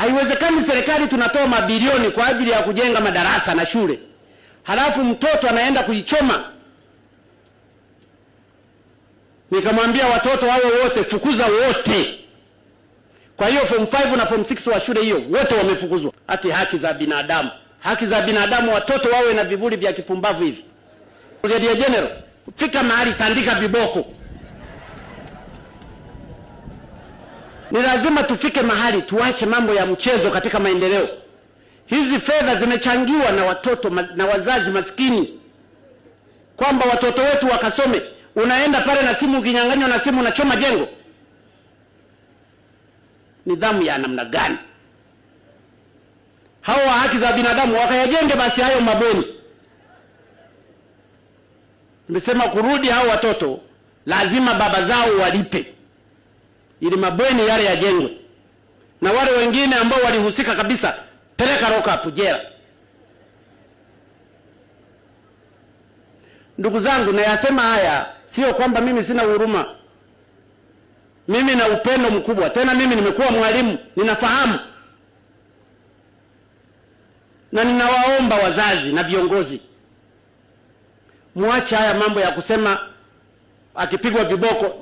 Haiwezekani serikali tunatoa mabilioni kwa ajili ya kujenga madarasa na shule, halafu mtoto anaenda kujichoma. Nikamwambia watoto hao wote fukuza wote. Kwa hiyo form 5 na form 6 wa shule hiyo wote wamefukuzwa. Ati haki za binadamu. Haki za binadamu watoto wawe na vivuli vya kipumbavu hivi. Brigadier General, fika mahali tandika viboko. Ni lazima tufike mahali tuache mambo ya mchezo katika maendeleo. Hizi fedha zimechangiwa na watoto na wazazi maskini, kwamba watoto wetu wakasome. Unaenda pale na simu, ukinyang'anywa na simu unachoma jengo. Nidhamu ya namna gani? Hao wa haki za binadamu wakayajenge basi hayo mabweni. Nimesema kurudi hao watoto lazima baba zao walipe ili mabweni yale yajengwe, na wale wengine ambao walihusika kabisa peleka lock up jela. Ndugu zangu, nayasema haya sio kwamba mimi sina huruma. Mimi na upendo mkubwa, tena mimi nimekuwa mwalimu, ninafahamu. Na ninawaomba wazazi na viongozi, muache haya mambo ya kusema akipigwa viboko